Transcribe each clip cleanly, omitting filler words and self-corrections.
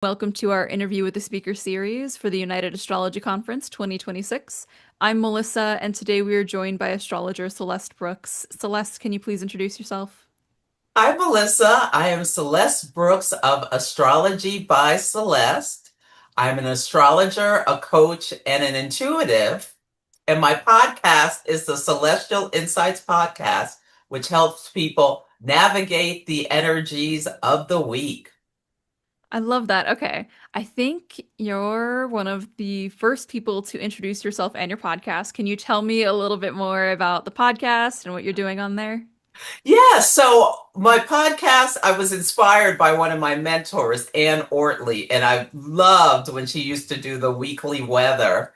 Welcome to our interview with the speaker series for the United Astrology Conference 2026. I'm Melissa, and today we are joined by astrologer Celeste Brooks. Celeste, can you please introduce yourself? Hi, Melissa. I am Celeste Brooks of Astrology by Celeste. I'm an astrologer, a coach, and an intuitive. And my podcast is the Celestial Insights Podcast, which helps people navigate the energies of the week. I love that. Okay. I think you're one of the first people to introduce yourself and your podcast. Can you tell me a little bit more about the podcast and what you're doing on there? Yeah, so my podcast, I was inspired by one of my mentors, Ann Ortley, and I loved when she used to do the weekly weather.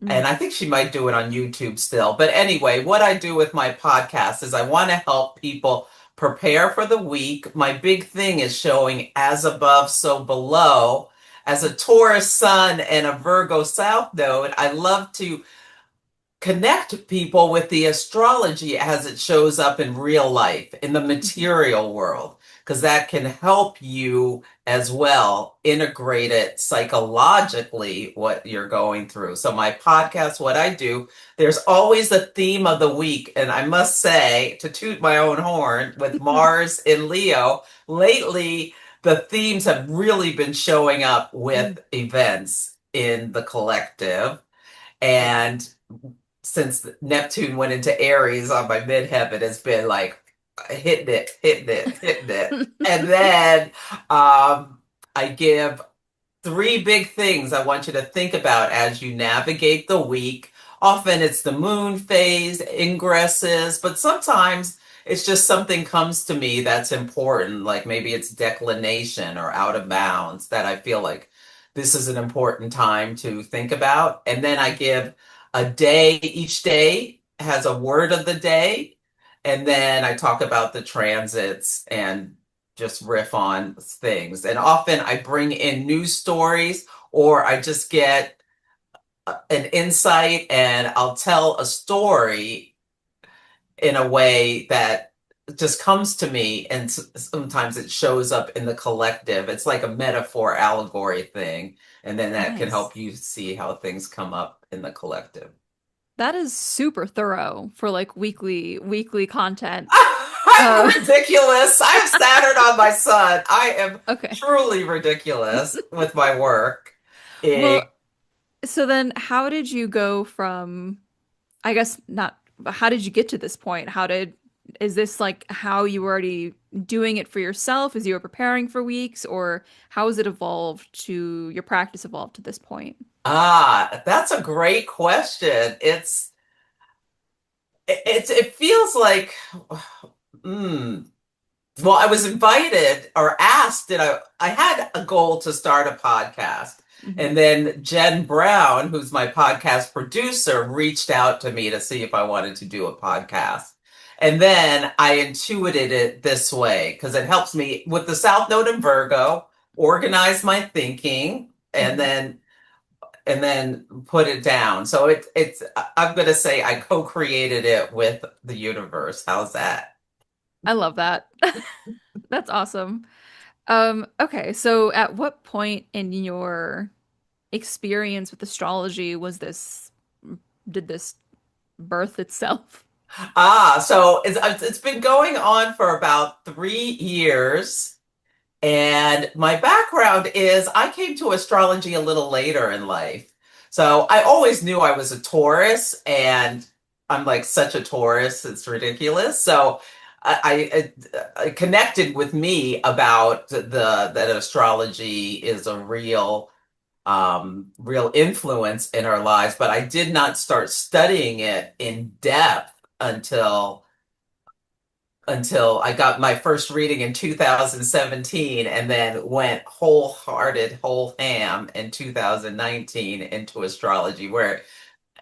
Mm. And I think she might do it on YouTube still. But anyway, what I do with my podcast is I want to help people prepare for the week. My big thing is showing as above, so below. As a Taurus sun and a Virgo south node, I love to connect people with the astrology as it shows up in real life, in the Mhm. material world, because that can help you as well integrate it psychologically what you're going through. So, my podcast, what I do, there's always a theme of the week. And I must say, to toot my own horn, with Mars in Leo, lately, the themes have really been showing up Mm. with events in the collective. Right. And since Neptune went into Aries on my midheaven, has been like hitting it, hitting it, hitting it. And then I give three big things I want you to think about as you navigate the week. Often it's the moon phase, ingresses, but sometimes it's just something comes to me that's important, like maybe it's declination or out of bounds that I feel like this is an important time to think about. And then I give a day, each day has a word of the day. And then I talk about the transits and just riff on things. And often I bring in news stories or I just get an insight and I'll tell a story in a way that just comes to me. And sometimes it shows up in the collective. It's like a metaphor allegory thing. And then that can Nice. help you see how things come up in the collective. That is super thorough for like weekly content. I'm Uh, ridiculous. I have Saturn on my sun. I am okay. truly ridiculous with my work. Eh, Well, so then how did you go from, I guess not, but how did you get to this point? Is this like how you were already doing it for yourself as you were preparing for weeks, or how has it evolved to your practice evolved to this point? that's a great question. It feels like mm, well, I was invited or asked, I had a goal to start a podcast. Hmm. And then Jen Brown, who's my podcast producer, reached out to me to see if I wanted to do a podcast. And then I intuited it this way because it helps me with the South Node in Virgo, organize my thinking, Hmm. and then put it down. So it's I'm gonna say I co-created it with the universe. How's that? I love that. That's awesome. Okay, so at what point in your experience with astrology did this birth itself? So it's been going on for about 3 years. And my background is I came to astrology a little later in life. So I always knew I was a Taurus, and I'm like such a Taurus, it's ridiculous. So I connected with me about that astrology is a real influence in our lives, but I did not start studying it in depth until I got my first reading in 2017 and then went wholehearted, whole ham in 2019 into astrology, where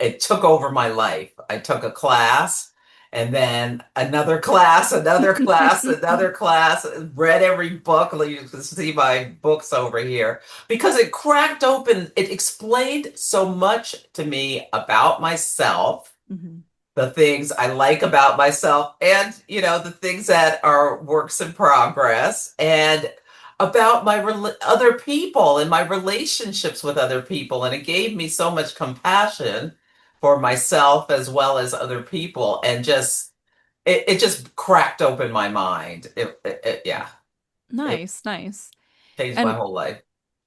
it took over my life. I took a class and then another class, another class, another class, read every book. You can see my books over here because it cracked open. It explained so much to me about myself, Mhm. the things I like about myself, and the things that are works in progress. And about my other people and my relationships with other people. And it gave me so much compassion for myself as well as other people. And just, it just cracked open my mind. Yeah, it Nice, nice. changed my And whole life.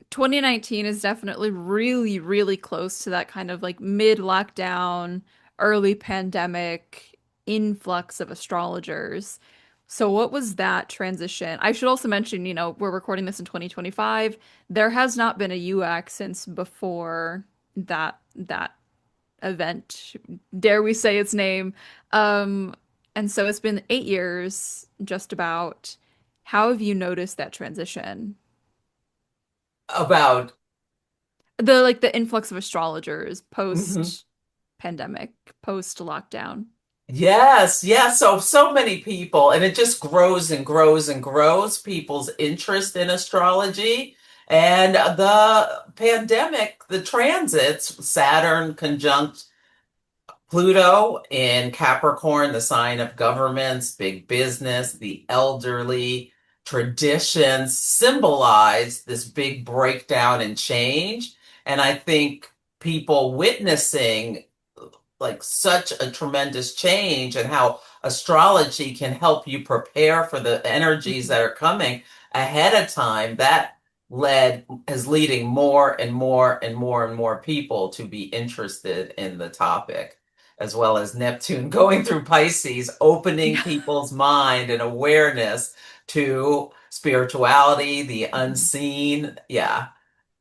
2019 is definitely really, really close to that kind of like mid-lockdown, early pandemic influx of astrologers. So what was that transition? I should also mention, we're recording this in 2025. There has not been a UX since before that event. Dare we say its name? Um, and so it's been 8 years, just about. How have you noticed that transition? About, The influx of astrologers mhm. post pandemic, post lockdown. Yes, yes. So many people, and it just grows and grows and grows, people's interest in astrology. And the pandemic, the transits, Saturn conjunct Pluto in Capricorn, the sign of governments, big business, the elderly, traditions symbolize this big breakdown and change. And I think people witnessing like such a tremendous change and how astrology can help you prepare for the energies Mhm. that are coming ahead of time, that led is leading more and more and more and more people to be interested in the topic, as well as Neptune going through Pisces, opening Yeah. people's mind and awareness to spirituality, the Mhm. unseen, yeah,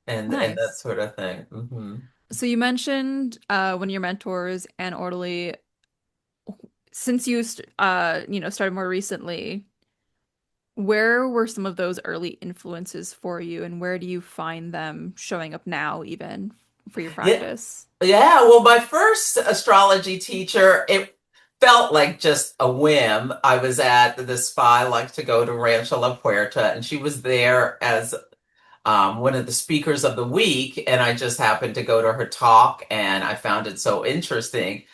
and that Nice. sort of thing. Hmm. So you mentioned one of your mentors, Anne Orderly. Since started more recently, where were some of those early influences for you, and where do you find them showing up now, even for your Yeah, practice? yeah, well, my first astrology teacher, it felt like just a whim. I was at the spa, I like to go to Rancho La Puerta, and she was there as one of the speakers of the week, and I just happened to go to her talk, and I found it so interesting.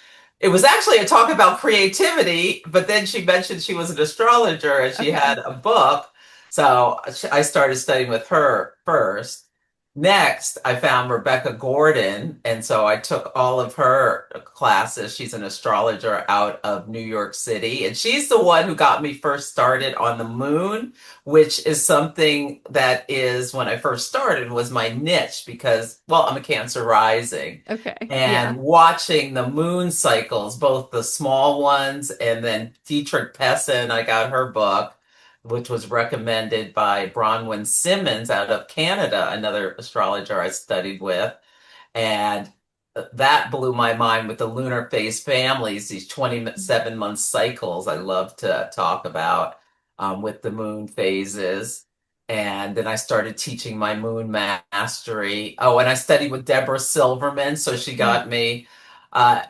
It was actually a talk about creativity, but then she mentioned she was an astrologer and she Okay. had a book. So I started studying with her first. Next, I found Rebecca Gordon, and so I took all of her classes. She's an astrologer out of New York City, and she's the one who got me first started on the moon, which is something that is when I first started was my niche because, well, I'm a Cancer rising. Okay. And Yeah. watching the moon cycles, both the small ones and then Dietrich Pessin, I got her book, which was recommended by Bronwyn Simmons out of Canada, another astrologer I studied with. And that blew my mind with the lunar phase families, these 27-month cycles I love to talk about with the moon phases. And then I started teaching my moon mastery. Oh, and I studied with Deborah Silverman, so she Mm. got me uh,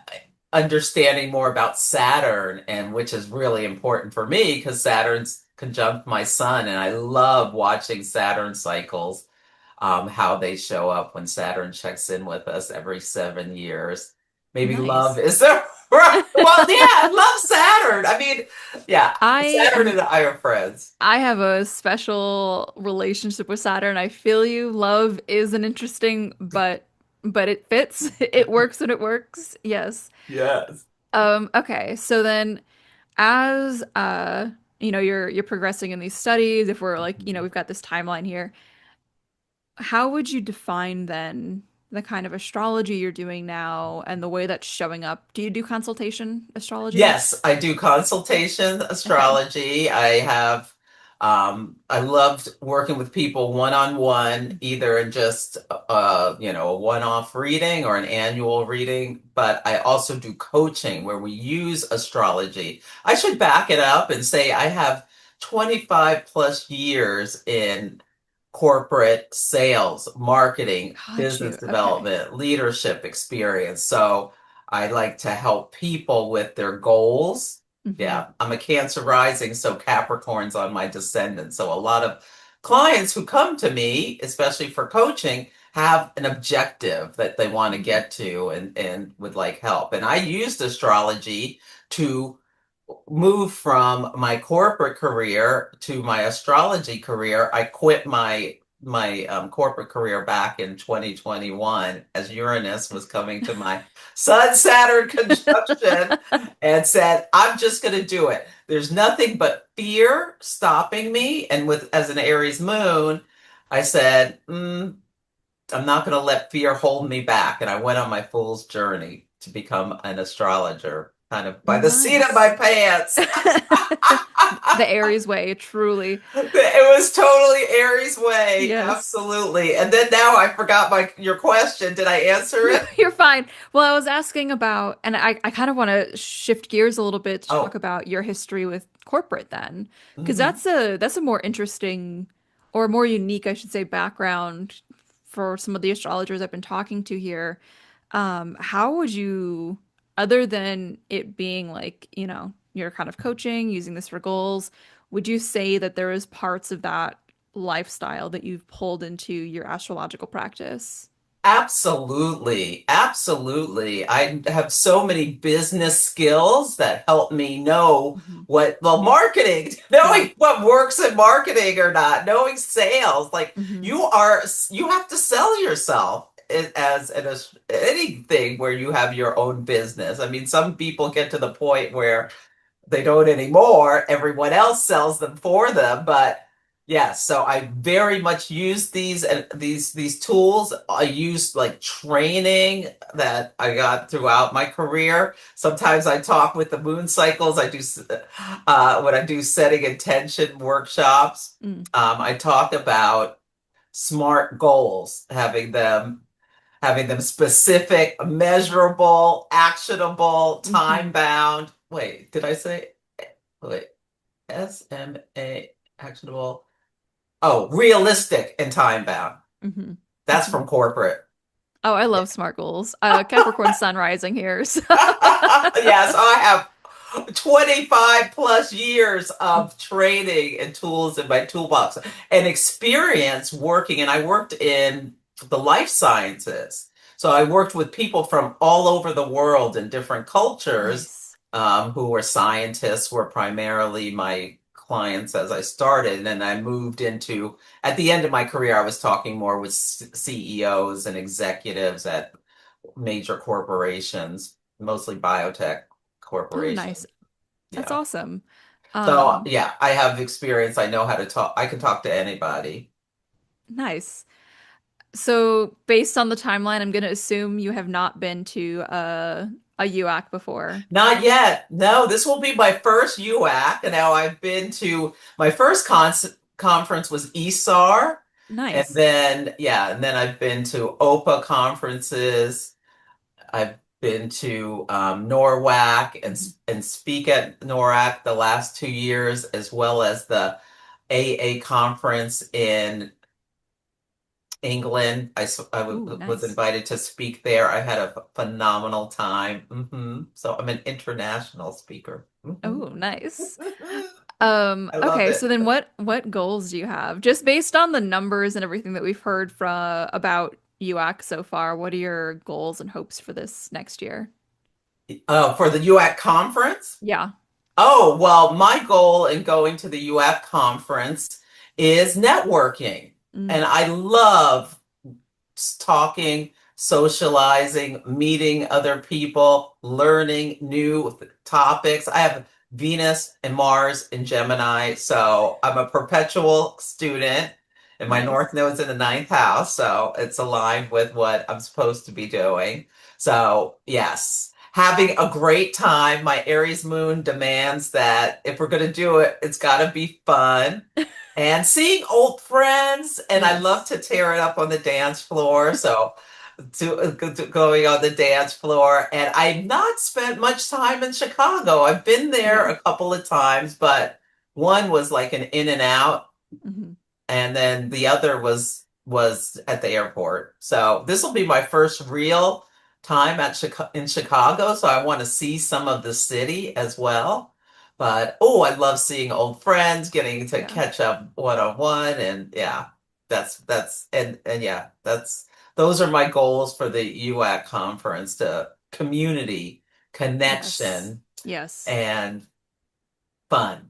understanding more about Saturn, and which is really important for me because Saturn's conjunct my sun, and I love watching Saturn cycles, how they show up when Saturn checks in with us every 7 years. Maybe love Nice. is there. Well, yeah, I love Saturn. I mean, yeah, I Saturn am and I are friends. I have a special relationship with Saturn. I feel you. Love is an interesting, but it fits. It works when it works. Yes. Yes. Okay. So then as you're progressing in these studies, if we're like, we've got this timeline here, how would you define then the kind of astrology you're doing now and the way that's showing up? Do you do consultation astrology? Yes, I do consultation Okay. astrology. I loved working with people one-on-one, either in just a one-off reading or an annual reading, but I also do coaching where we use astrology. I should back it up and say I have 25 plus years in corporate sales, marketing, Got business you. Okay. development, leadership experience. So I like to help people with their goals. Hmm. Yeah, I'm a Cancer rising, so Capricorn's on my descendant. So a lot of clients who come to me, especially for coaching, have an objective that they want to Hmm. get to and would like help. And I used astrology to move from my corporate career to my astrology career, I quit my corporate career back in 2021 as Uranus was coming to my Sun Saturn conjunction and said, I'm just going to do it. There's nothing but fear stopping me. And with as an Aries moon, I said, I'm not going to let fear hold me back. And I went on my fool's journey to become an astrologer, kind of by the seat of my Nice. pants. The Aries way, truly. It was totally Aries way, Yes. absolutely. And then now I forgot your question. Did I answer No, it? you're fine. Well, I was asking about, and I kind of want to shift gears a little bit to talk Oh, about your history with corporate then, because mhm. that's a more interesting or more unique, I should say, background for some of the astrologers I've been talking to here. How would you, other than it being like, you're kind of coaching, using this for goals, would you say that there is parts of that lifestyle that you've pulled into your astrological practice? Absolutely. Absolutely. I have so many business skills that help me know Hmm. well, marketing, Yeah. knowing what works in marketing or not, knowing sales. Like Hmm. you have to sell yourself as anything where you have your own business. I mean, some people get to the point where they don't anymore. Everyone else sells them for them, but yes, so I very much use these tools. I use like training that I got throughout my career. Sometimes I talk with the moon cycles. I do when I do setting intention workshops. Mm. I talk about SMART goals, having them specific, measurable, actionable, time Hmm. bound. Wait, did I say wait, SMA actionable? Oh, realistic and time bound. Hmm. That's Hmm. from corporate. Oh, I Yeah. love smart goals. Capricorn sun rising here. So. Yes, I have 25 plus years of training and tools in my toolbox and experience working. And I worked in the life sciences. So I worked with people from all over the world in different cultures Nice. who were scientists, were primarily my clients as I started. And I moved into, at the end of my career, I was talking more with CEOs and executives at major corporations, mostly biotech Oh, nice. corporations. That's Yeah. awesome. So Um, yeah, I have experience. I know how to talk. I can talk to anybody. nice. So, based on the timeline, I'm going to assume you have not been to a UAC before. Not yet. No, this will be my first UAC. And now I've been to my first conference was ESAR. And Nice. then, yeah, and then I've been to OPA conferences. I've been to NORWAC Mhm. and speak at NORWAC the last 2 years, as well as the AA conference in England. Ooh, Was nice. invited to speak there. I had a phenomenal time. So I'm an international speaker. Oh, nice. I love Okay, so it. then what goals do you have? Just based on the numbers and everything that we've heard from about UAC so far, what are your goals and hopes for this next year? For the UAC conference? Yeah. Oh, well, my goal in going to the UAC conference is networking. Mm, And I love talking, socializing, meeting other people, learning new topics. I have Venus and Mars in Gemini, so I'm a perpetual student, and my North nice. Node's in the ninth house, so it's aligned with what I'm supposed to be doing. So, yes. Having a great time. My Aries moon demands that if we're going to do it, it's got to be fun and seeing old friends. And I love Yes. to tear it up on the dance floor. So going on the dance floor. And I've not spent much time in Chicago. I've been there Yeah. a couple of times, but one was like an in and out, Hmm. and then the other was at the airport. So this will be my first real time in Chicago, so I want to see some of the city as well. But oh, I love seeing old friends, getting to Yeah. catch up one on one, and yeah, that's and yeah, that's those are my goals for the UAC conference: to community, Yes. connection, Yes. and fun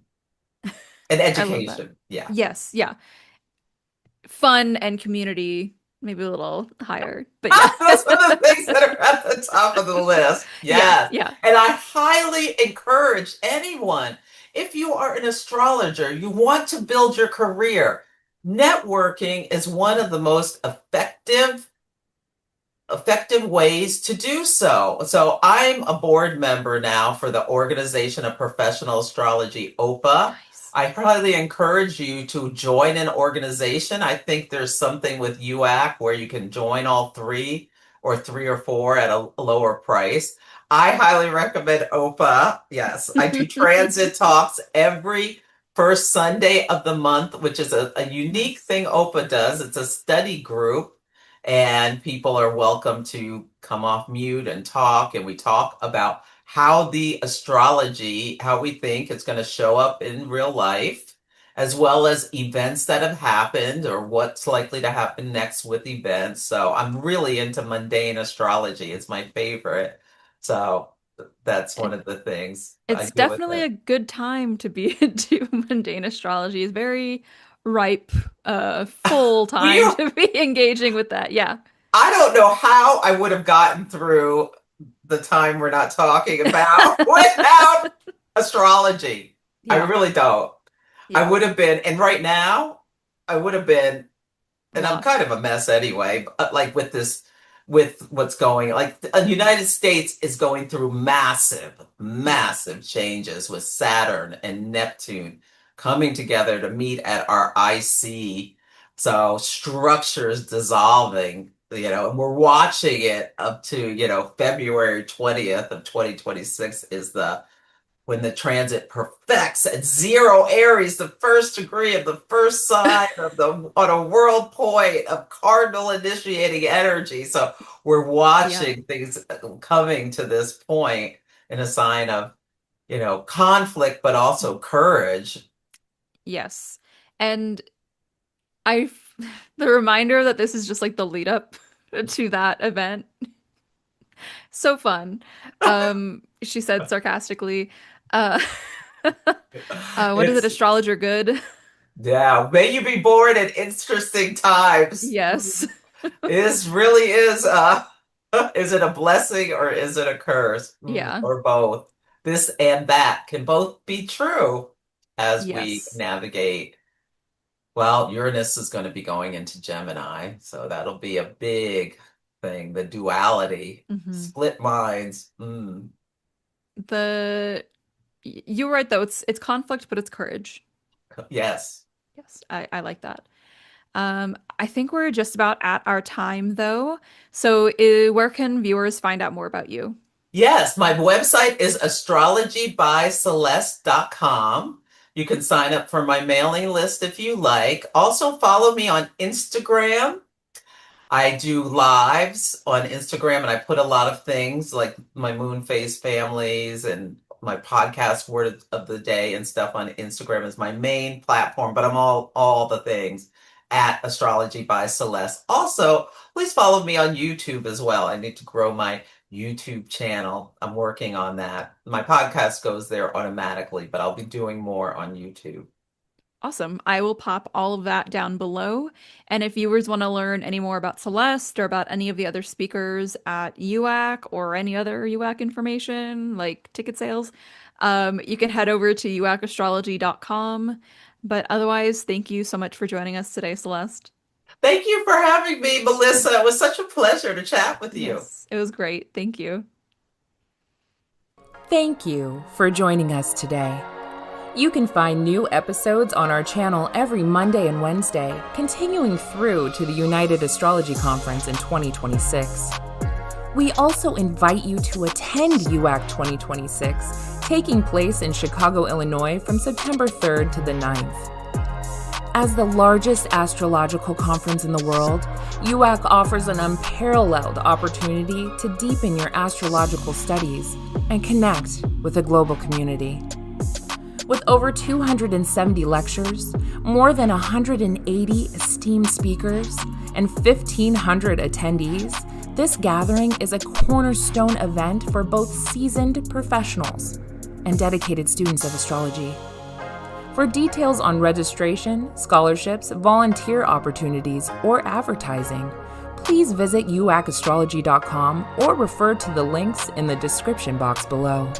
and I love that. education. Yeah. Yes, yeah. Fun and community, maybe a little higher, but yeah. Those are the things that are at the top of the list. Yeah, Yes. yeah. And I highly encourage anyone, if you are an astrologer, you want to build your career, networking is one of the most effective ways to do so. So I'm a board member now for the Organization of Professional Astrology, OPA. Nice. I highly encourage you to join an organization. I think there's something with UAC where you can join all three or three or four at a lower price. I highly recommend OPA. Yes, I do transit talks every first Sunday of the month, which is a unique Nice. thing OPA does. It's a study group and people are welcome to come off mute and talk. And we talk about how the astrology, how we think it's going to show up in real life, as well as events that have happened or what's likely to happen next with events. So I'm really into mundane astrology. It's my favorite. So that's one of the things I It's do with definitely it. a good time to be into mundane astrology. It's very ripe, full time You, to be engaging with that. Yeah. I don't know how I would have gotten through the time we're not talking about without astrology. I Yeah. really don't. I Yeah. would have been, and right now, I would have been, and I'm kind Lost. of a mess anyway, but like with this, with what's going, like the United States is going through massive, Yeah. massive changes with Saturn and Neptune coming together to meet at our IC. So structures dissolving, and we're watching it up to, February 20th of 2026 is when the transit perfects at zero Aries, the first degree of the first sign of the on a world point of cardinal initiating energy. So we're Yeah. watching things coming to this point in a sign of, conflict, but also courage. Yes. And I, the reminder that this is just like the lead up to that event. So fun. She said sarcastically. Uh, what is it? It's Astrologer good? Yeah, may you be born at interesting times. Yes. This really is it a blessing or is it a curse? Yeah. Or both. This and that can both be true as we Yes. navigate. Well, Uranus is going to be going into Gemini, so that'll be a big thing. The duality, Hmm. split minds. Mm. The you're right though. It's conflict, but it's courage. Yes. Yes, I like that. I think we're just about at our time though. So, where can viewers find out more about you? Yes, my website is astrologybyceleste.com. You can sign up for my mailing list if you like. Also, follow me on Instagram. I do lives on Instagram and I put a lot of things like my moon phase families and my podcast word of the day and stuff on Instagram is my main platform, but I'm all the things at Astrology by Celeste. Also, please follow me on YouTube as well. I need to grow my YouTube channel. I'm working on that. My podcast goes there automatically, but I'll be doing more on YouTube. Awesome. I will pop all of that down below. And if viewers want to learn any more about Celeste or about any of the other speakers at UAC or any other UAC information, like ticket sales, you can head over to uacastrology.com. But otherwise, thank you so much for joining us today, Celeste. Thank you for having me, Melissa. It was such a pleasure to chat with you. Yes, it was great. Thank you. Thank you for joining us today. You can find new episodes on our channel every Monday and Wednesday, continuing through to the United Astrology Conference in 2026. We also invite you to attend UAC 2026, taking place in Chicago, Illinois from September 3rd to the 9th. As the largest astrological conference in the world, UAC offers an unparalleled opportunity to deepen your astrological studies and connect with a global community. With over 270 lectures, more than 180 esteemed speakers, and 1,500 attendees, this gathering is a cornerstone event for both seasoned professionals and dedicated students of astrology. For details on registration, scholarships, volunteer opportunities, or advertising, please visit uacastrology.com or refer to the links in the description box below.